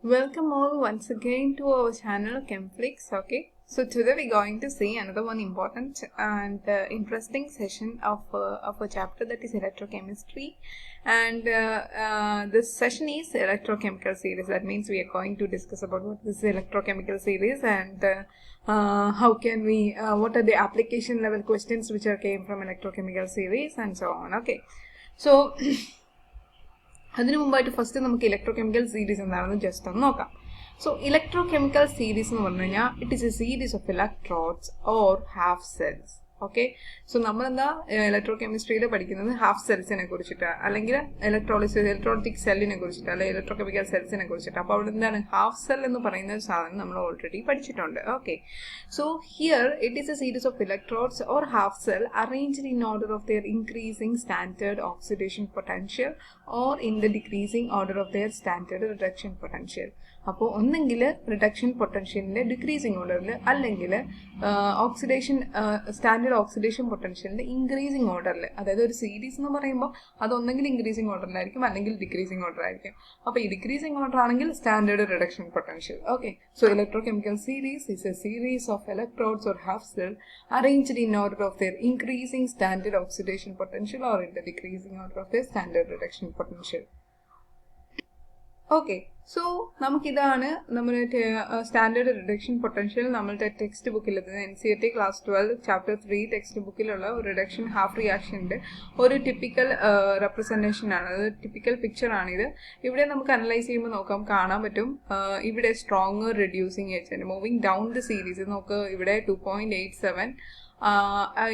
Welcome all once again to our channel Chemflix. Okay, so today we're going to see another one important and interesting session of a chapter that is electrochemistry, and this session is electrochemical series. That means we are going to discuss about what is electrochemical series and how can we what are the application level questions which are came from electrochemical series and so on. Okay, so അതിനു മുമ്പായിട്ട് first നമുക്ക് electrochemical series എന്താണെന്ന് just ഒന്ന് നോക്കാം. So electrochemical series എന്ന് പറഞ്ഞു കഴിഞ്ഞാൽ it is A series of electrodes or half cells. Okay, so നമ്മളെന്താ ഇലക്ട്രോകെമിസ്ട്രിയിൽ പഠിക്കുന്നത് ഹാഫ് സെൽസിനെ കുറിച്ചിട്ട്, അല്ലെങ്കിൽ ഇലക്ട്രോളിക് സെല്ലിനെ കുറിച്ചിട്ട്, അല്ലെങ്കിൽ ഇലക്ട്രോകെമിക്കൽ സെൽസിനെ കുറിച്ചിട്ട്. അപ്പോൾ അവിടെ എന്താണ് ഹാഫ് സെൽ എന്ന് പറയുന്ന ഒരു സാധനം നമ്മൾ ഓൾറെഡി പഠിച്ചിട്ടുണ്ട്. Okay, so here it is A series of electrodes or half cell arranged in order of their increasing standard oxidation potential or in the decreasing order of their standard reduction potential. അപ്പോൾ ഒന്നെങ്കിൽ reduction പൊട്ടൻഷ്യലിന്റെ decreasing ഓർഡറിൽ, അല്ലെങ്കിൽ standard oxidation പൊട്ടൻഷ്യലിന്റെ increasing ഓർഡറിൽ. അതായത് ഒരു series എന്ന് പറയുമ്പോൾ അത് ഒന്നെങ്കിൽ ഇൻക്രീസിങ് ഓർഡറിലായിരിക്കും അല്ലെങ്കിൽ ഡിക്രീസിങ് ഓർഡർ ആയിരിക്കും. അപ്പോൾ ഈ ഡിക്രീസിങ് ഓർഡർ ആണെങ്കിൽ standard reduction potential. Okay, so electrochemical series is a series of electrodes or half cell arranged in order of their increasing standard oxidation potential or in the decreasing order of their standard reduction potential. Okay, so നമുക്കിതാണ് നമ്മുടെ standard reduction potential നമ്മളുടെ text ബുക്കിൽ NCERT class 12 chapter 3 text ബുക്കിലുള്ള ഒരു reduction half റിയാക്ഷൻ്റെ ഒരു typical representation ആണ്, അത് typical picture ആണിത്. ഇവിടെ നമുക്ക് അനലൈസ് ചെയ്യുമ്പോൾ കാണാൻ പറ്റും. ഇവിടെ stronger reducing agent moving down the series നോക്ക്. ഇവിടെ 2.87,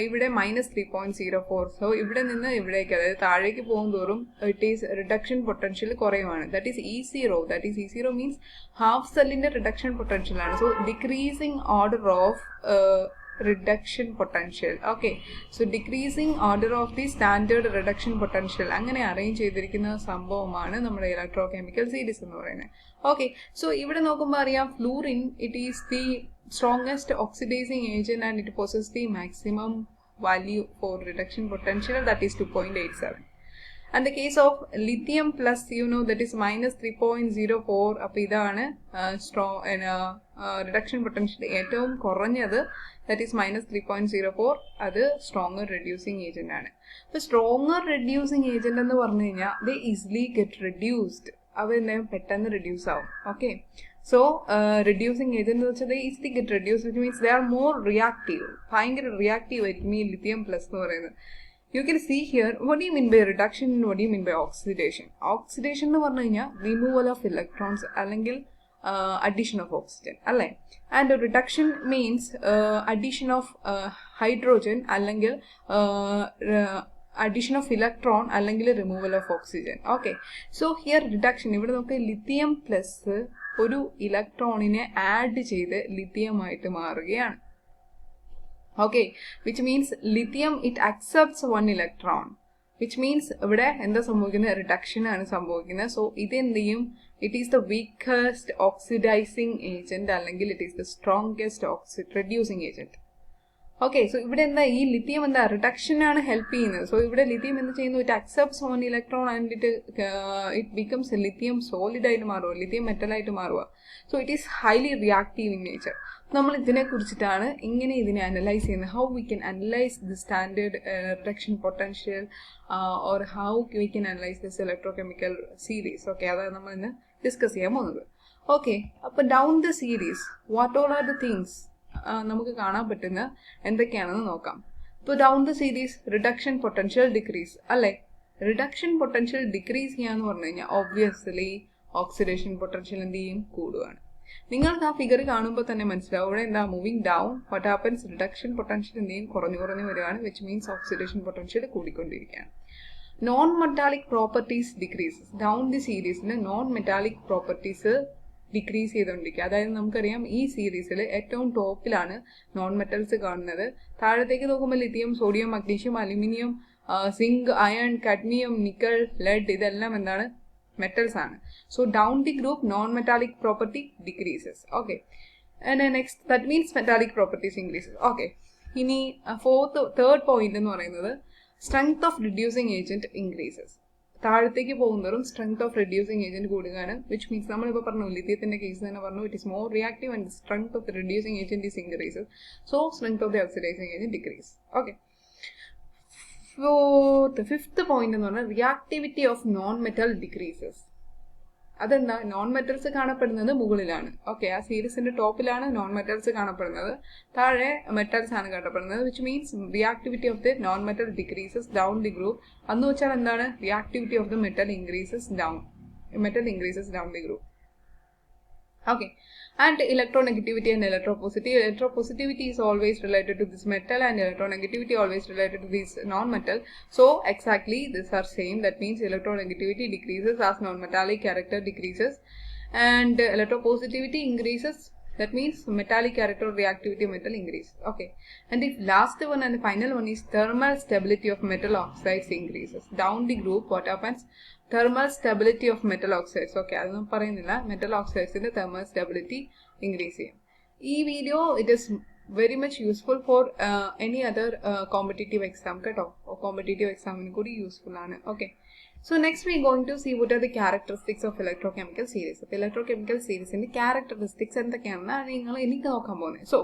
ഇവിടെ -3.04. സോ ഇവിടെ നിന്ന് ഇവിടേക്ക്, അതായത് താഴേക്ക് പോകും തോറും ഇറ്റ് ഈസ് റിഡക്ഷൻ പൊട്ടൻഷ്യൽ കുറയുവാണ്. That is E0 means half സെല്ലിന്റെ റിഡക്ഷൻ പൊട്ടൻഷ്യൽ ആണ്. So decreasing order of reduction potential. Okay, so decreasing order of the standard reduction potential അങ്ങനെ അറേഞ്ച് ചെയ്തിരിക്കുന്ന സംഭവമാണ് നമ്മുടെ ഇലക്ട്രോകെമിക്കൽ സീരീസ് എന്ന് പറയുന്നത്. ഓക്കെ, സോ ഇവിടെ നോക്കുമ്പോൾ അറിയാം, fluorine it is the strongest oxidizing agent and it possesses the maximum value for reduction potential, that is 2.87. And the case of lithium plus, that is -3.04. അപ്പോൾ ഇതാണ് strong reduction potential ഏറ്റവും കുറഞ്ഞത്, that is -3.04. അത് stronger reducing agent ആണ്. അപ്പോൾ stronger reducing agent എന്ന് പറഞ്ഞു കഴിഞ്ഞാൽ they easily get reduced. അവ പെട്ടെന്ന് റെഡ്യൂസ് ആവും. ഓക്കെ, സോ റെഡ്യൂസിങ് ഏജന്റ് എന്ന് വെച്ചാൽ easily get reduce, which means they are more reactive. ഭയങ്കര റിയാക്റ്റീവ് ആയിരിക്കും ഈ ലിത്തിയം പ്ലസ് എന്ന് പറയുന്നത്. You can see here what you mean by reduction, what you mean by oxidation. Oxidation എന്ന് പറഞ്ഞു കഴിഞ്ഞാൽ റിമൂവൽ ഓഫ് ഇലക്ട്രോൺസ് അല്ലെങ്കിൽ അഡീഷൻ ഓഫ് ഓക്സിജൻ അല്ലേ. And reduction means addition of hydrogen അല്ലെങ്കിൽ അഡീഷൻ ഓഫ് ഇലക്ട്രോൺ അല്ലെങ്കിൽ removal of oxygen. Okay, so here reduction, ഇവിടെ നമുക്ക് lithium plus ഒരു ഇലക്ട്രോണിനെ ആഡ് ചെയ്ത് ലിത്തിയമായിട്ട് മാറുകയാണ്. Okay, which means lithium it accepts 1 electron, which means ഇവിടെ എന്താ സംഭവിക്കുന്നത്, റിഡക്ഷൻ ആണ് സംഭവിക്കുന്നത്. സോ ഇതെന്ത് ചെയ്യും, it is the weakest oxidising agent അല്ലെങ്കിൽ it is the strongest reducing agent. Okay, so ഇവിടെ എന്താ, ഈ ലിത്തിയം എന്താ റിഡക്ഷൻ ആണ് ഹെൽപ്പ് ചെയ്യുന്നത്. സോ ഇവിടെ ലിത്തിയം എന്ത് ചെയ്യുന്നു, it accepts 1 electron and it becomes lithium solid ആയിട്ട് മാറുക, ലിത്തിയം മെറ്റലായിട്ട് മാറുക. So it is highly reactive in nature. നമ്മൾ ഇതിനെ കുറിച്ചിട്ടാണ് ഇതിനെ അനലൈസ് ചെയ്യുന്നത്. How we can analyse the standard reduction potential or how we can analyse this electrochemical series. Okay, അതാണ് നമ്മൾ ഇന്ന് ഡിസ്കസ് ചെയ്യാൻ പോകുന്നത്. ഓക്കെ, അപ്പോൾ down the series what all are the things നമുക്ക് കാണാൻ പറ്റുന്ന എന്തൊക്കെയാണെന്ന് നോക്കാം. ഇപ്പോൾ down the series reduction potential decrease അല്ലേ. റിഡക്ഷൻ പൊട്ടൻഷ്യൽ ഡിക്രീസ് ചെയ്യാന്ന് പറഞ്ഞു കഴിഞ്ഞാൽ ഒബ്വിയസ്ലി ഓക്സിഡേഷൻ പൊട്ടൻഷ്യൽ എന്ത് ചെയ്യും, കൂടുകയാണ്. നിങ്ങൾക്ക് ആ ഫിഗർ കാണുമ്പോൾ തന്നെ മനസ്സിലാവും, ഇവിടെ എന്താ moving down, what happens, reduction potential എന്ത് ചെയ്യും, കുറഞ്ഞു വരികയാണ്, വിച്ച് മീൻസ് ഓക്സിഡേഷൻ പൊട്ടൻഷ്യൽ കൂടിക്കൊണ്ടിരിക്കുകയാണ്. Non metallic properties decreases. Down the സീരീസിന് നോൺ മെറ്റാലിക് പ്രോപ്പർട്ടീസ് ഡിക്രീസ് ചെയ്തുകൊണ്ടിരിക്കുക. അതായത് നമുക്കറിയാം ഈ സീരീസിൽ ഏറ്റവും ടോപ്പിലാണ് നോൺ മെറ്റൽസ് കാണുന്നത്. താഴത്തേക്ക് നോക്കുമ്പോൾ lithium, sodium, magnesium, aluminium, zinc, iron, cadmium, nickel, lead ഇതെല്ലാം എന്താണ്, മെറ്റൽസ് ആണ്. So down the group non metallic property decreases. Okay, and next that means metallic properties increases. Okay, ഇനി തേർഡ് പോയിന്റ് എന്ന് പറയുന്നത് strength of reducing agent increases. താഴത്തേക്ക് പോകുന്നതും strength of reducing agent കൂടുകയാണ്, which means നമ്മളിപ്പോൾ പറഞ്ഞു ലിഥിയത്തിന്റെ കേസ് തന്നെ പറഞ്ഞു, it is more reactive and strength of the reducing agent is increases, so strength of the oxidising agent decrease. Okay, the fifth point എന്ന് പറഞ്ഞാൽ reactivity of non metal decreases. അതെന്താ? Non metals കാണപ്പെടുന്നത് മുകളിലാണ്. Okay, ആ സീരീസിന്റെ ടോപ്പിലാണ് non metals കാണപ്പെടുന്നത്, താഴെ metals ആണ് കാണപ്പെടുന്നത്, which means reactivity of the non metal decreases down the group. അന്ന് വെച്ചാൽ എന്താണ്? Reactivity of the metal increases down the group. Okay, and electronegativity and electropositivity. Electropositivity is always related to this metal and electronegativity always related to this non-metal. So exactly these are same. That means electronegativity decreases as non-metallic character decreases, and electropositivity increases. That means metallic character reactivity of metal increases. Okay, and the last one and the final one is thermal stability of metal oxides increases. Down the group, what happens? Thermal stability of metal oxides. Okay, അതൊന്നും പറയുന്നില്ല. Metal ഓക്സൈഡ്സിന്റെ thermal stability increase ചെയ്യും. ഈ video it is very much useful for any other competitive exam കേട്ടോ. Competitive എക്സാമിന് കൂടി useful ആണ്. Okay, so next we are going to see what are the characteristics of electrochemical series. അപ്പോൾ electrochemical seriesന്റെ characteristics എന്തൊക്കെയാണെന്നാണ് നിങ്ങൾ എനിക്ക് നോക്കാൻ പോകുന്നത്. So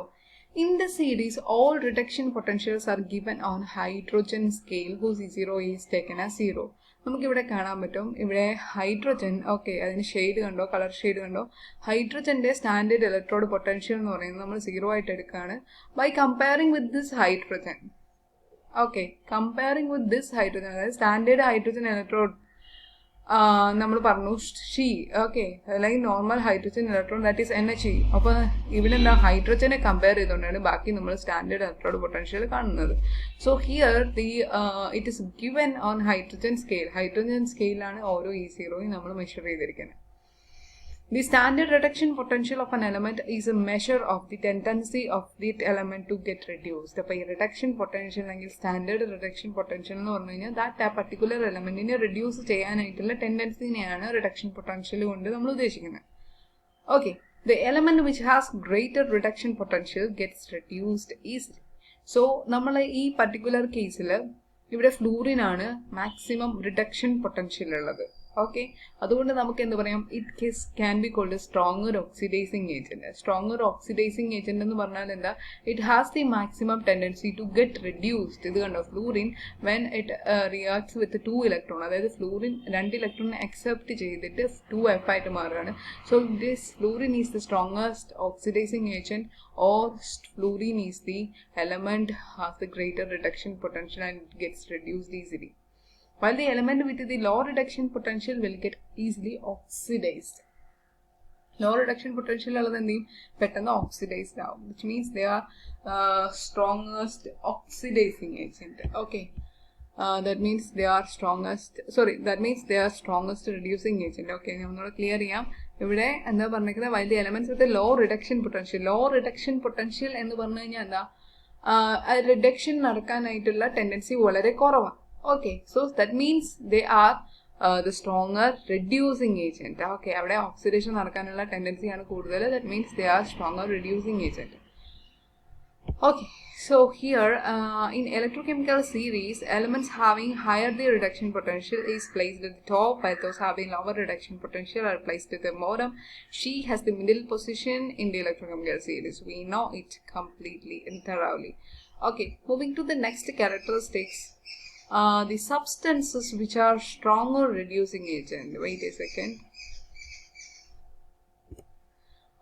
in the series, all reduction potentials are given on hydrogen scale whose zero is taken as 0. നമുക്കിവിടെ കാണാൻ പറ്റും, ഇവിടെ hydrogen, okay, അതിന് ഷെയ്ഡ് കണ്ടോ, കളർ ഷെയ്ഡ് കണ്ടോ, ഹൈഡ്രജന്റെ സ്റ്റാൻഡേർഡ് ഇലക്ട്രോഡ് പൊട്ടൻഷ്യൽ എന്ന് പറയുന്നത് നമ്മൾ 0 ആയിട്ട് എടുക്കുകയാണ്. By comparing with this hydrogen, okay, comparing with this hydrogen, അതായത് സ്റ്റാൻഡേർഡ് ഹൈഡ്രജൻ ഇലക്ട്രോഡ് നമ്മൾ പറഞ്ഞു ഷീ, ഓക്കെ, അല്ലെങ്കിൽ normal hydrogen electron that is NHE. അപ്പോൾ ഇവിടെ എന്താ, ഹൈഡ്രജനെ കമ്പയർ ചെയ്തുകൊണ്ടാണ് ബാക്കി നമ്മൾ സ്റ്റാൻഡേർഡ് ഇലക്ട്രോഡ് പൊട്ടൻഷ്യൽ കാണുന്നത്. So here it is given on hydrogen സ്കെയിലാണ് ഓരോ E0യും നമ്മൾ മെഷർ ചെയ്തിരിക്കുന്നത്. The standard reduction potential of an element is a measure of the tendency of that element to get reduced. അപ്പോൾ ഈ റിഡക്ഷൻ പൊട്ടൻഷ്യൽ അല്ലെങ്കിൽ standard reduction potential എന്ന് പറഞ്ഞു കഴിഞ്ഞാൽ ദാറ്റ് ആ പർട്ടിക്കുലർ എലമെന്റിനെ റെഡ്യൂസ് ചെയ്യാനായിട്ടുള്ള ടെൻഡൻസിനെയാണ് റിഡക്ഷൻ പൊട്ടൻഷ്യൽ കൊണ്ട് നമ്മൾ ഉദ്ദേശിക്കുന്നത്. Okay, the element which has greater reduction potential gets reduced easily. So നമ്മൾ ഈ പർട്ടിക്കുലർ കേസിൽ ഇവിടെ ഫ്ലൂറിനാണ് മാക്സിമം റിഡക്ഷൻ പൊട്ടൻഷ്യൽ ഉള്ളത്. ഓക്കെ, അതുകൊണ്ട് നമുക്ക് എന്ത് പറയാം, it can be called stronger oxidising agent. Stronger oxidising agent എന്ന് പറഞ്ഞാൽ എന്താ, it has the maximum tendency to get reduced. ഇത് കണ്ടോ, fluorine when it reacts with 2 electron, അതായത് ഫ്ലൂറിൻ 2 ഇലക്ട്രോണിനെ അക്സെപ്റ്റ് ചെയ്തിട്ട് 2F ആയിട്ട് മാറുകയാണ്. So this fluorine is the strongest oxidising agent, or fluorine is the element has the greater reduction potential and it gets reduced easily, while the element with the low reduction potential will get easily oxidized. Low reduction potential ഉള്ളത് എന്ത് ചെയ്യും, പെട്ടെന്ന് oxidised ആവും, which means they are strongest oxidizing agent. Okay, that means they are strongest reducing agent. Okay, നമ്മളോട് clear ചെയ്യാം. ഇവിടെ എന്താ പറഞ്ഞിരിക്കുന്നത്, while the elements with the low reduction potential എന്ന് പറഞ്ഞു കഴിഞ്ഞാൽ എന്താ, റിഡക്ഷൻ നടക്കാനായിട്ടുള്ള ടെൻഡൻസി വളരെ കുറവാണ്. Okay, so that means they are the stronger reducing agent. Okay, അവിടെ ഓക്സിഡേഷൻ നടക്കാനുള്ള ടെൻഡൻസി ആണ് കൂടുതൽ. That means they are stronger reducing agent. Okay, so here in electrochemical series, elements having higher the reduction potential is placed at the top, while those having lower reduction potential are placed at the bottom. She has the middle position in the electrochemical series. We know it completely and thoroughly. Okay, moving to the next characteristics. The substances which are stronger reducing agent. Wait a second.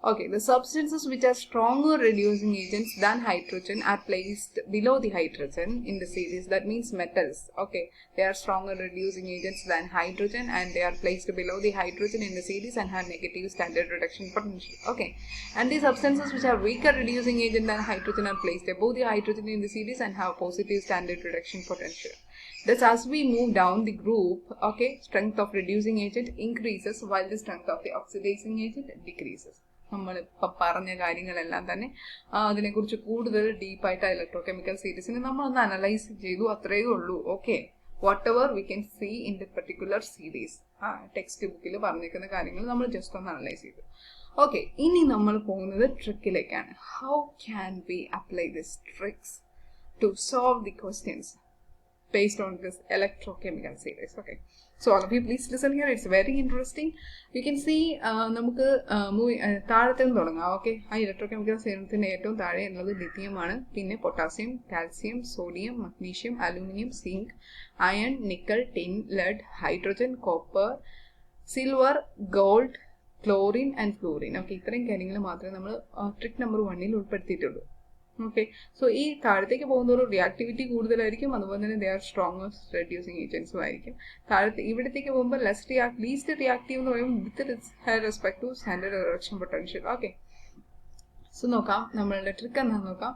Okay, the substances which are stronger reducing agents than hydrogen are placed below the hydrogen in the series. That means metals. Okay, they are stronger reducing agents than hydrogen and they are placed below the hydrogen in the series and have negative standard reduction potential. Okay, and the substances which are weaker reducing agent than hydrogen are placed above the hydrogen in the series and have positive standard reduction potential. Thus, as we move down the group, okay, strength of reducing agent increases while the strength of the oxidizing agent decreases. നമ്മളിപ്പോൾ പറഞ്ഞ കാര്യങ്ങളെല്ലാം തന്നെ അതിനെക്കുറിച്ച് കൂടുതൽ ഡീപ്പായിട്ട് electrochemical സീരീസിന് നമ്മളൊന്ന് analyse ചെയ്തു, അത്രയേ ഉള്ളൂ. Okay, whatever we can see in the particular series, text ബുക്കിൽ പറഞ്ഞിരിക്കുന്ന കാര്യങ്ങൾ നമ്മൾ ജസ്റ്റ് ഒന്ന് അനലൈസ് ചെയ്തു. ഓക്കെ, ഇനി നമ്മൾ പോകുന്നത് ട്രിക്കിലേക്കാണ്. How can we apply this tricks to solve the questions? based on this electrochemical series. Okay, so all of you please listen here, it's very interesting. You can see നമുക്ക് താഴത്തെ നിന്ന് തുടങ്ങാം. Okay, ആ electrochemical സീരീസിന്റെ ഏറ്റവും താഴെ ഉള്ളത് lithium ആണ്, പിന്നെ potassium, calcium, sodium, magnesium, aluminium, zinc, iron, nickel, tin, lead, hydrogen, copper, silver, gold, chlorine and fluorine. Okay, ഇത്രയും കാര്യങ്ങൾ മാത്രമേ നമ്മൾ ട്രിക്ക് നമ്പർ 1 ഉൾപ്പെടുത്തിയിട്ടുള്ളൂ. ഓക്കെ, സോ ഈ താഴത്തേക്ക് പോകുന്നതോറും റിയാക്ടിവിറ്റി കൂടുതലായിരിക്കും, അതുപോലെ തന്നെ ദേ ആർ സ്ട്രോങ്ങസ്റ്റ് റെഡ്യൂസിങ് ഏജൻസും ആയിരിക്കും. ഇവിടത്തേക്ക് പോകുമ്പോൾ ലീസ്റ്റ് റിയാക്റ്റീവ് എന്ന് പറയുമ്പോൾ with respect to standard reduction potential. Okay, so നോക്കാം നമ്മളുടെ ട്രിക്ക് എന്താണെന്ന് നോക്കാം.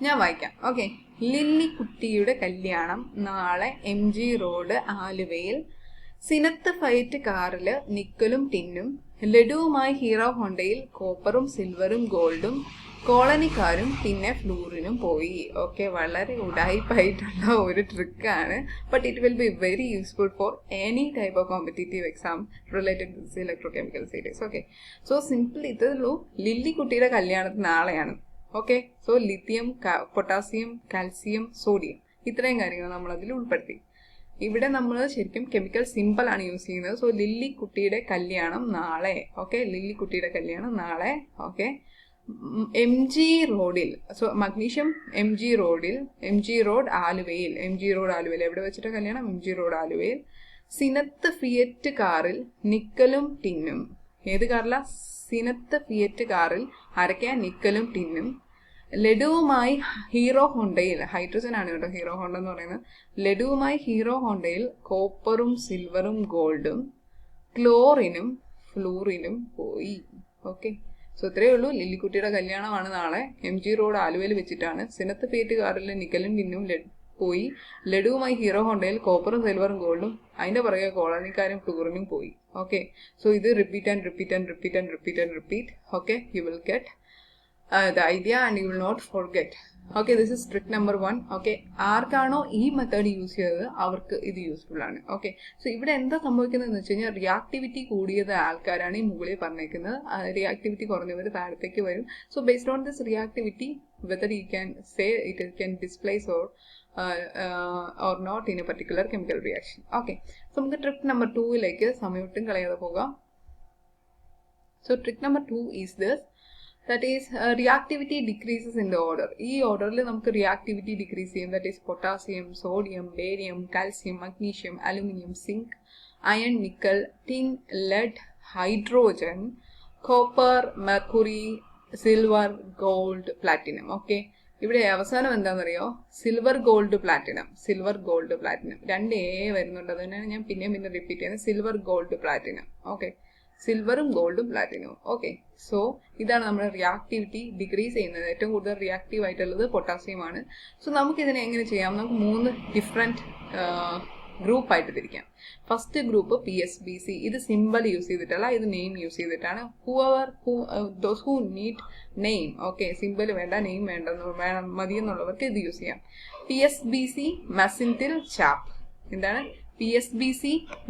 ഞാൻ വായിക്കാം. ഓക്കെ, ലില്ലിക്കുട്ടിയുടെ കല്യാണം നാളെ MG റോഡ് ആലുവയിൽ. സിനത്ത് ഫൈറ്റ് കാറിൽ നിക്കലും ടിന്നും, ലഡുവുമായി ഹീറോ ഹോണ്ടയിൽ കോപ്പറും സിൽവറും ഗോൾഡും, കോളനിക്കാരും പിന്നെ ഫ്ലൂറിനും പോയി. ഓക്കെ, വളരെ ഉടായിപ്പായിട്ടുള്ള ഒരു ട്രിക്കാണ്, but it will be very useful for any type of competitive exam related to this electrochemical series. Okay, so simple ഇതുള്ളൂ. ലില്ലിക്കുട്ടിയുടെ കല്യാണത്തിന് നാളെയാണ്. Okay, so lithium, potassium, calcium, sodium, ഇത്രയും കാര്യങ്ങൾ നമ്മളതിൽ ഉൾപ്പെടുത്തി. ഇവിടെ നമ്മൾ ശരിക്കും കെമിക്കൽ സിമ്പിൾ ആണ് യൂസ് ചെയ്യുന്നത്. സോ ലില്ലിക്കുട്ടിയുടെ കല്യാണം നാളെ. ഓക്കെ, ലില്ലിക്കുട്ടിയുടെ കല്യാണം നാളെ. ഓക്കെ, MG റോഡിൽ, സോ മഗ്നീഷ്യം MG റോഡിൽ, MG റോഡ് ആലുവയിൽ. MG റോഡ് ആലുവയിൽ എവിടെ വെച്ചിട്ട് കല്യാണം? MG റോഡ് ആലുവയിൽ. സിനത്ത് ഫിയറ്റ് കാറിൽ നിക്കലും ടിന്നും. ഏത് കാറില? സിനത്ത് ഫിയറ്റ് കാറിൽ ആരൊക്കെയാ? നിക്കലും ടിന്നും. ലഡുവുമായി ഹീറോ ഹോണ്ടയിൽ, ഹൈഡ്രജൻ ആണ് കേട്ടോ ഹീറോ ഹോണ്ട എന്ന് പറയുന്നത്. ലഡുവുമായി ഹീറോ ഹോണ്ടയിൽ കോപ്പറും സിൽവറും ഗോൾഡും, ക്ലോറിനും ഫ്ലൂറിനും പോയി. ഓക്കെ, സോ ഇത്രയേ ഉള്ളൂ. ലില്ലിക്കുട്ടിയുടെ കല്യാണമാണ് നാളെ, MG റോഡ് ആലുവയിൽ വെച്ചിട്ടാണ്. സിനത്ത് ഫിയറ്റ് കാറിൽ നിക്കലും ടിന്നും പോയി. ലഡുവുമായി ഹീറോ ഹോണ്ടയിൽ കോപ്പറും സിൽവറും ഗോൾഡും, അതിന്റെ പുറകെ കോളനിക്കാരും ഫ്ലൂറിനും പോയി. ഓക്കെ, സോ ഇത് repeat and repeat and repeat and repeat and repeat. Okay, you will get the idea and you will not forget. Okay, this is trick number 1. Okay, ആർക്കാണോ ഈ മെത്തേഡ് യൂസ് ചെയ്തത് അവർക്ക് ഇത് useful ആണ്. Okay, so ഇവിടെ എന്താ സംഭവിക്കുന്നതെന്ന് വെച്ച് കഴിഞ്ഞാൽ റിയാക്ടിവിറ്റി കൂടിയത് ആൾക്കാരാണ് ഈ മുകളിൽ പറഞ്ഞേക്കുന്നത്, റിയാക്ടിവിറ്റി കുറഞ്ഞവർ താഴത്തേക്ക് വരും. So based on this reactivity whether you can say it can displace or not in a particular chemical reaction. Okay, so നമുക്ക് ട്രിക്ക് നമ്പർ 2 സമയൊട്ടും കളയാതെ പോകാം. So trick number 2 is this. That is reactivity decreases in the order. ഈ ഓർഡറിൽ നമുക്ക് reactivity decrease ചെയ്യും. That is potassium, sodium, barium, calcium, magnesium, aluminium, zinc, iron, nickel, tin, lead, hydrogen, copper, mercury, silver, gold, platinum. Okay, ഇവിടെ അവസാനം എന്താണെന്നറിയോ? Silver gold platinum. Silver gold platinum 2 വരുന്നുണ്ട്, അതുതന്നെയാണ് ഞാൻ പിന്നെയും പിന്നെ റിപ്പീറ്റ് ചെയ്യുന്നത്. Silver gold platinum. ഓക്കെ, സിൽവറും ഗോൾഡും പ്ലാറ്റിനവും. ഓക്കെ, സോ ഇതാണ് നമ്മുടെ റിയാക്ടിവിറ്റി ഡിക്രീസ് ചെയ്യുന്നത്. ഏറ്റവും കൂടുതൽ റിയാക്റ്റീവ് ആയിട്ടുള്ളത് പൊട്ടാസ്യമാണ്. സോ നമുക്കിതിനെ എങ്ങനെ ചെയ്യാം? നമുക്ക് 3 ഡിഫറെൻറ്റ് ഗ്രൂപ്പായിട്ട് തിരിക്കാം. First group PSBC. ഇത് സിമ്പിൾ യൂസ് ചെയ്തിട്ടല്ല, ഇത് നെയിം യൂസ് ചെയ്തിട്ടാണ്. Those who need name. Okay, symbol വേണ്ട, നെയിം മതി എന്നുള്ളവർക്ക് ഇത് യൂസ് ചെയ്യാം. PSBC മെസിൻറ്റിൽ ചാപ്പ്. എന്താണ് PSBC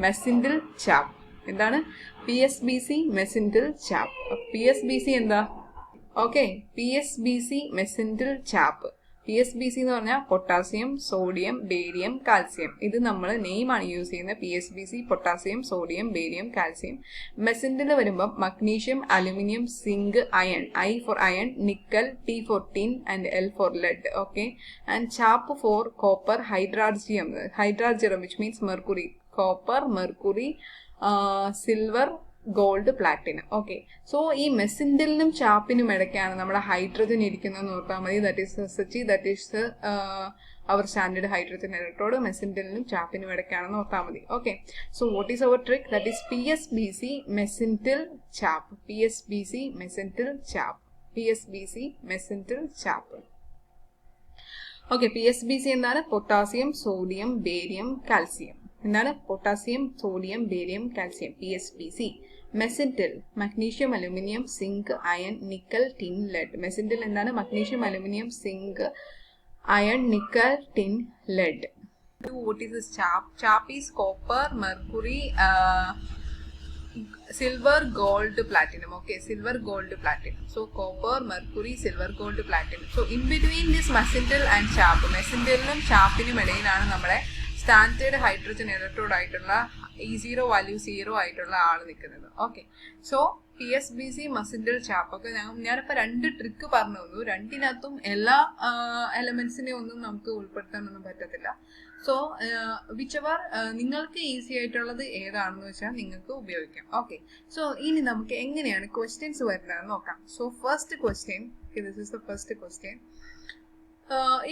മെസിൻറ്റിൽ ചാപ്പ്? എന്താണ് PSBC മെസിൻറ്റിൽ ചാപ്പ്? PSBC എന്താ? ഓക്കെ, PSBC മെസിൻറ്റിൽ ചാപ്പ്. PSBC എന്ന് പറഞ്ഞാൽ പൊട്ടാസ്യം, സോഡിയം, ബേരിയം, കാൽസ്യം. ഇത് നമ്മൾ നെയിമാണ് യൂസ് ചെയ്യുന്നത്. PSBC potassium, sodium, barium, calcium. മെസിൻറ്റിൽ വരുമ്പോൾ magnesium, aluminium, zinc, iron. I for iron, nickel, T for tin and L for lead. Okay, and chap for copper, hydrargyrum, which means mercury. Copper, mercury, silver, gold, platinum. Okay, so ഈ മെസിൻറ്റിലിനും ചാപ്പിനും ഇടയ്ക്കാണ് നമ്മുടെ hydrogen ഇരിക്കുന്നതെന്ന് ഓർത്താൽ മതി. That is our standard hydrogen electrode. മെസിൻറ്റിലിനും ചാപ്പിനും ഇടയ്ക്കാണെന്ന് ഓർത്താൽ മതി. Okay, so what is our trick? That is PSBC മെസിൻറ്റിൽ ചാപ്പ്. PSBC മെസിൻറ്റിൽ ചാപ്പ്. PSBC മെസിൻറ്റിൽ ചാപ്പ്. ഓക്കെ, PSBC എന്താണ്? Potassium, sodium, barium, calcium. എന്താണ്? Potassium, sodium, barium, calcium. PSBC. മെസിൻറ്റിൽ magnesium, aluminium, zinc, iron, nickel, tin, lead. മെസിൻറ്റിൽ എന്താണ്? Magnesium, aluminium, zinc, iron, nickel, tin, lead. What is this chap? Chap is copper, mercury, silver, gold, platinum. Okay, silver, gold, platinum. So copper, mercury, silver, gold, platinum. So in between this mesintil and chap, മെസിൻറ്റിലിനും ചാപ്പിനും ഇടയിലാണ് നമ്മുടെ standard hydrogen electrode ആയിട്ടുള്ള E0 value 0 ആയിട്ടുള്ള ആള് നിൽക്കുന്നത്. Okay, so PSBC മസിൻഡിൽ chop ഒക്കെ ഞാനിപ്പോൾ 2 trick പറഞ്ഞു തന്നു. രണ്ടിനകത്തും എല്ലാ എലമെന്റ്സിനെ ഒന്നും നമുക്ക് ഉൾപ്പെടുത്താനൊന്നും പറ്റത്തില്ല. സോ വിച്ചവർ നിങ്ങൾക്ക് ഈസി ആയിട്ടുള്ളത് ഏതാണെന്ന് വെച്ചാൽ നിങ്ങൾക്ക് ഉപയോഗിക്കാം. ഓക്കെ, സോ ഇനി നമുക്ക് എങ്ങനെയാണ് ക്വസ്റ്റ്യൻസ് വരുന്നതെന്ന് നോക്കാം. So first question, this is the first question.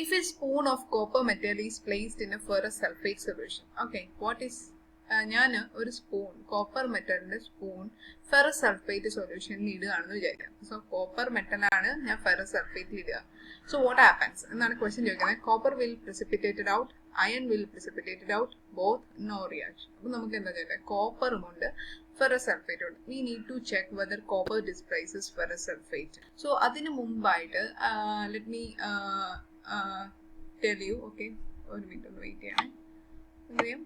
If a spoon of copper metal is placed in a ferrous sulfate solution, okay, what is ഞാൻ ഒരു സ്പൂൺ കോപ്പർ മെറ്റലിന്റെ സ്പൂൺ ഫെറസ് സൾഫേറ്റ് സൊല്യൂഷനിൽ ഇടുകയാണെന്ന് വിചാരിക്കാം. സോ കോപ്പർ മെറ്റലാണ് ഞാൻ ferrous സൾഫേറ്റിൽ ഇടുക. So what happens എന്നാണ് question ചോദിക്കുന്നത്. Copper will precipitate out, iron will precipitate out, both no reaction. അപ്പൊ നമുക്ക് എന്താ ചോദിക്കാം, കോപ്പറും ഉണ്ട് ഫെറസ് സൾഫേറ്റ് ഉണ്ട്. We need to check whether copper displaces ferrous sulphate. So അതിന് മുമ്പായിട്ട് let me tell you. Okay, ഒരു മിനിറ്റ് ഒന്ന് വെയിറ്റ് ചെയ്യണേ.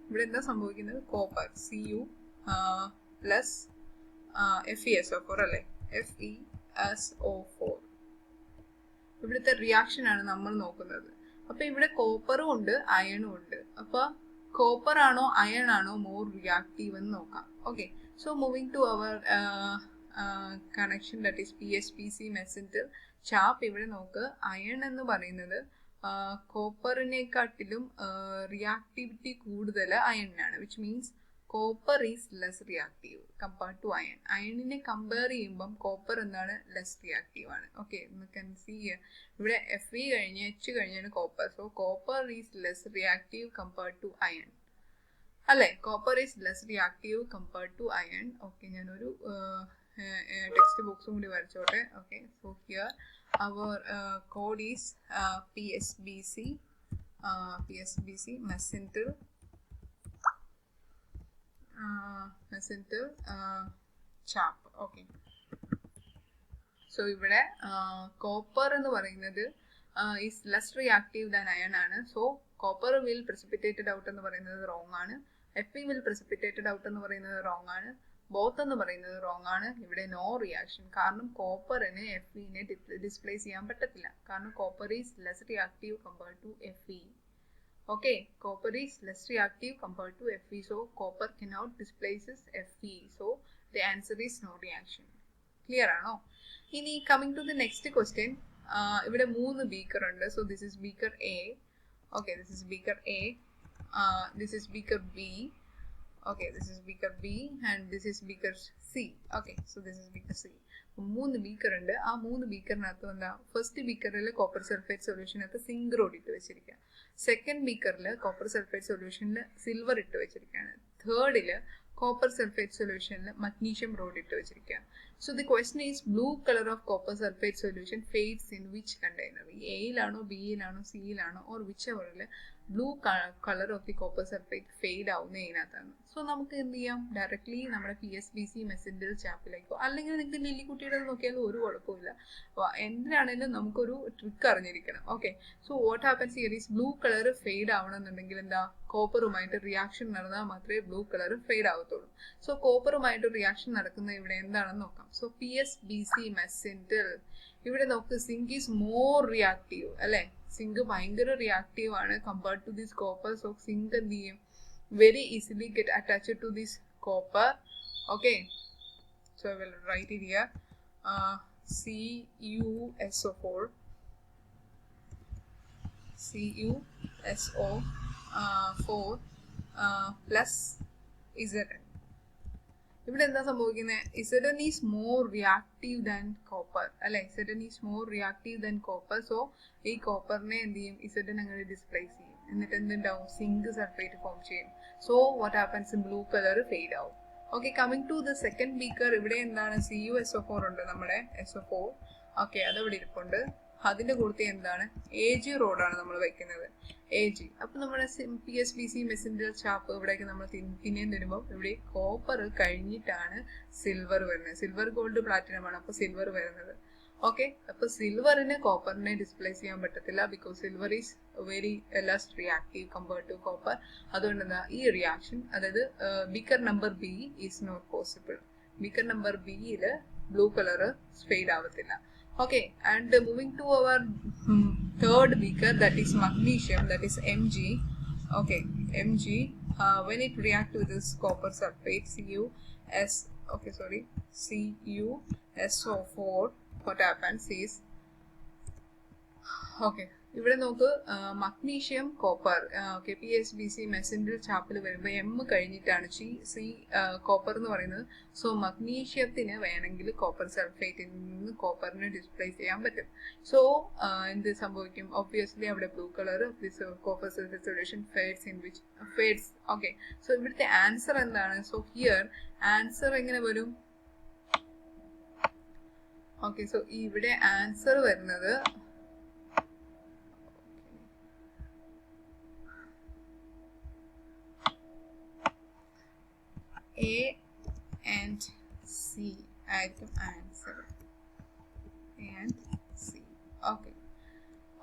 ഇവിടെ എന്താ സംഭവിക്കുന്നത്, കോപ്പർ Cu പ്ലസ് FeSO4 അല്ലേ, FeSO4 ഇവിടുത്തെ റിയാക്ഷൻ ആണ് നമ്മൾ നോക്കുന്നത്. അപ്പൊ ഇവിടെ കോപ്പറും ഉണ്ട് അയണും ഉണ്ട്. അപ്പൊ കോപ്പർ ആണോ അയൺ ആണോ മോർ റിയാക്റ്റീവ് എന്ന് നോക്കാം. Okay, so moving to our connection that is PSBC messenger ചാപ്പ്. ഇവിടെ നോക്ക്, അയൺ എന്ന് പറയുന്നത് കോപ്പറിനെക്കാട്ടിലും റിയാക്ടിവിറ്റി കൂടുതൽ അയണിനാണ്. Which means copper is less reactive compared to iron. അയണിനെ കമ്പയർ ചെയ്യുമ്പം കോപ്പർ എന്താണ്, ലെസ് റിയാക്റ്റീവ് ആണ്. ഓക്കെ, കൻ സി ഇവിടെ Fe കഴിഞ്ഞ് H കഴിഞ്ഞാണ് copper. So copper is less reactive compared to iron അല്ലേ. Copper is less reactive compared to iron. Okay, ഞാനൊരു text ബോക്സും കൂടി വരച്ചോട്ടെ. Okay, so here our code is PSBC mesentyl chap. Okay, so ഇവിടെ copper എന്ന് പറയുന്നത് is less reactive than iron ആണ്. So copper will precipitated out എന്ന് പറയുന്നത് റോങ് ആണ്. Fe will precipitated out എന്ന് പറയുന്നത് റോങ് ആണ്. ബോത്ത് എന്ന് പറയുന്നത് റോങ് ആണ്. ഇവിടെ നോ റിയാക്ഷൻ, കാരണം കോപ്പറിന് Feനെ ഡിസ്പ്ലേസ് ചെയ്യാൻ പറ്റത്തില്ല. കാരണം copper is less reactive compared to Fe. Okay, copper is less reactive compared to Fe. So copper cannot displaces Fe. So the answer is no reaction. Clear ആണോ? ഇനി coming to the next question. ഇവിടെ 3 beaker ഉണ്ട്. So this is beaker A. Okay, this is beaker A. This is beaker B. Okay, this is beaker B and this is beaker C. Okay, so this is beaker C. 3 beaker ഉണ്ട്. ആ 3 ബീക്കറിനകത്ത് എന്താ, first ബീക്കറിൽ copper sulphate സൊല്യൂഷനകത്ത് zinc rod ഇട്ട് വെച്ചിരിക്കുക. Second ബീക്കറിൽ copper sulphate സൊല്യൂഷനിൽ സിൽവർ ഇട്ട് വെച്ചിരിക്കുകയാണ്. തേർഡില് കോപ്പർ സൾഫേറ്റ് സൊല്യൂഷനിൽ മഗ്നീഷ്യം റോഡ് ഇട്ട് വെച്ചിരിക്കുക. So the question is blue colour of copper sulphate solution fades in which container. എയിലാണോ ബിയിലാണോ സിയിലാണോ ഓർ വിച്ച് എവറിൽ blue colour of the copper sulphate fade ആവുന്ന ഇതിനകത്താണ്. സോ നമുക്ക് എന്ത് ചെയ്യാം, ഡയറക്ട്ലി നമ്മുടെ PSBC മെസഞ്ചർ ചാപ്പിലേക്കോ അല്ലെങ്കിൽ നിങ്ങൾക്ക് ലില്ലിക്കുട്ടിയുടെ നോക്കിയാലും ഒരു കുഴപ്പമില്ല. എന്തിനാണെങ്കിലും നമുക്കൊരു ട്രിക്ക് അറിഞ്ഞിരിക്കണം. Okay, so what happens here is blue colour fade ആവണമെന്നുണ്ടെങ്കിൽ എന്താ, കോപ്പറുമായിട്ട് റിയാക്ഷൻ നടന്നാൽ മാത്രമേ ബ്ലൂ കളർ ഫെയ്ഡ് ആവത്തുള്ളൂ. സോ കോപ്പറുമായിട്ട് റിയാക്ഷൻ നടക്കുന്ന ഇവിടെ എന്താണെന്ന് നോക്കാം. സോ PSBC മെസഞ്ചർ ഇവിടെ നോക്ക്, സിങ്ക് ഈസ് മോർ റിയാക്റ്റീവ് അല്ലെ. സിങ്ക് ഭയങ്കര റിയാക്റ്റീവ് ആണ് compared to this copper. So zinc എന്ത് ചെയ്യും, very easily get attached to this copper. Okay, so I will write it here. CuSO4 plus Zn. ഇവിടെ എന്താ സംഭവിക്കുന്നത്, Zn is more reactive than copper അല്ലെ. Zn is more reactive than copper. So ഈ കോപ്പറിനെ എന്ത് ചെയ്യും, Zn അങ്ങനെ displace ചെയ്യും. എന്നിട്ട് എന്തുണ്ടാവും, സിങ്ക് സൾഫേറ്റ് ഫോം ചെയ്യും. So what happens, blue colour fade ആവും. Okay, coming to the second beaker. ഇവിടെ എന്താണ്, CuSO4 ഉണ്ട്, നമ്മുടെ SO4. ഓക്കെ, അതവിടെ ഇരിപ്പുണ്ട്. അതിന്റെ കൂട്ടത്തിൽ എന്താണ്, AG റോഡാണ് നമ്മൾ വെക്കുന്നത്. AG. അപ്പൊ നമ്മുടെ PSBC മെസഞ്ചർ ചാപ്പ് ഇവിടേക്ക് നമ്മൾ പിന്നെയും തരുമ്പോൾ ഇവിടെ കോപ്പർ കഴിഞ്ഞിട്ടാണ് സിൽവർ വരുന്നത്. സിൽവർ ഗോൾഡ് പ്ലാറ്റിനം ആണ്, അപ്പൊ സിൽവർ വരുന്നത്. ഓക്കെ, അപ്പൊ സിൽവറിന് കോപ്പറിനെ ഡിസ്പ്ലേസ് ചെയ്യാൻ പറ്റത്തില്ല. Because silver is very less reactive compared to copper. അതുകൊണ്ട് എന്താ, ഈ റിയാക്ഷൻ അതായത് beaker number B is not possible. Beaker number Bയിൽ ബ്ലൂ കളർ ഫെയ്ഡ് ആവത്തില്ല. Okay, and moving to our third beaker, that is magnesium, that is Mg. okay, Mg, when it react with this copper sulfate, CuSO4, what happens is, okay, ഇവിടെ നോക്ക് magnesium copper PSBC മെസൻഡർ ചാപ്പിൽ വരുമ്പോൾ M കഴിഞ്ഞിട്ടാണ് C copper എന്ന് പറയുന്നത്. So മഗ്നീഷ്യത്തിന് വേണമെങ്കിൽ copper സൾഫേറ്റിൽ നിന്ന് കോപ്പറിനെ displace ചെയ്യാൻ പറ്റും. സോ എന്ത് സംഭവിക്കും? ഒബ്വിയസ്ലി അവിടെ blue colour copper sulphate solution fades. Okay, so ഇവിടുത്തെ ആൻസർ എന്താണ്? സോ ഹിയർ ആൻസർ എങ്ങനെ വരും? ഓക്കെ, സോ ഇവിടെ ആൻസർ വരുന്നത് A and C ആയിരിക്കും answer. A and C. Okay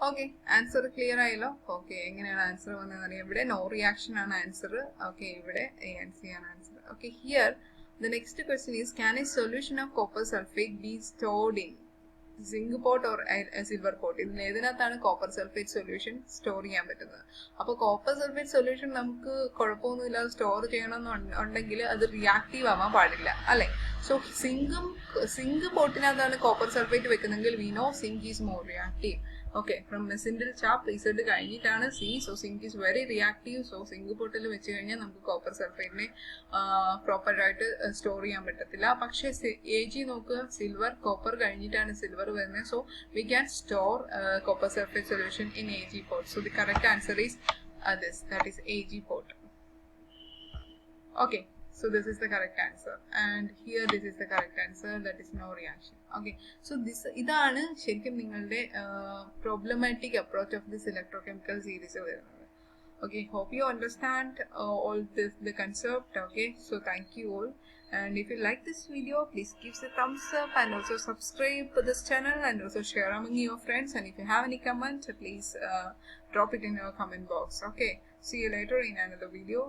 okay, answer clear ആയല്ലോ. ഓക്കെ, എങ്ങനെയാണ് ആൻസർ വന്നതെന്ന് അറിയാം. ഇവിടെ നോ റിയാക്ഷൻ ആണ് ആൻസർ. ഓക്കെ, ഇവിടെ A and C ആണ് answer. Okay, here the next question is, can a solution of copper sulfate be stored in zinc pot or silver pot? ഇതിൽ ഏതിനകത്താണ് കോപ്പർ സൾഫേറ്റ് സൊല്യൂഷൻ സ്റ്റോർ ചെയ്യാൻ പറ്റുന്നത്? അപ്പോൾ copper sulphate solution നമുക്ക് കുഴപ്പമൊന്നുമില്ലാതെ store ചെയ്യണമെന്നുണ്ടെങ്കിൽ അത് reactive ആവാൻ പാടില്ല, അല്ലേ? സോ സിങ്ക് പോട്ടിനകത്താണ് കോപ്പർ സൾഫേറ്റ് വെക്കുന്നെങ്കിൽ we know zinc is more reactive. Okay, from മെസിൻഡിൽ ചാപ്പ് റിസൾട്ട് കഴിഞ്ഞിട്ടാണ് C. So zinc is very reactive. So zinc പോട്ടിൽ വെച്ച് കഴിഞ്ഞാൽ നമുക്ക് കോപ്പർ സൾഫേറ്റിനെ പ്രോപ്പറായിട്ട് സ്റ്റോർ ചെയ്യാൻ പറ്റത്തില്ല. പക്ഷേ AG നോക്കുക, സിൽവർ കോപ്പർ കഴിഞ്ഞിട്ടാണ് സിൽവർ വരുന്നത്. So we can store copper sulphate solution in AG pot. So the correct answer is this, that is AG pot. Okay, so this is the correct answer, and here this is the correct answer, that is no reaction. Okay, so ഇതാണ് ശരിക്കും നിങ്ങളുടെ problematic approach of this electrochemical series വരുന്നത്. Okay, hope you understand all the concept. Okay, so thank you all, and if you like this video, please give a thumbs up and also subscribe to this channel and also share among your friends. And if you have any comment, please drop it in your comment box. Okay, see you later in another video.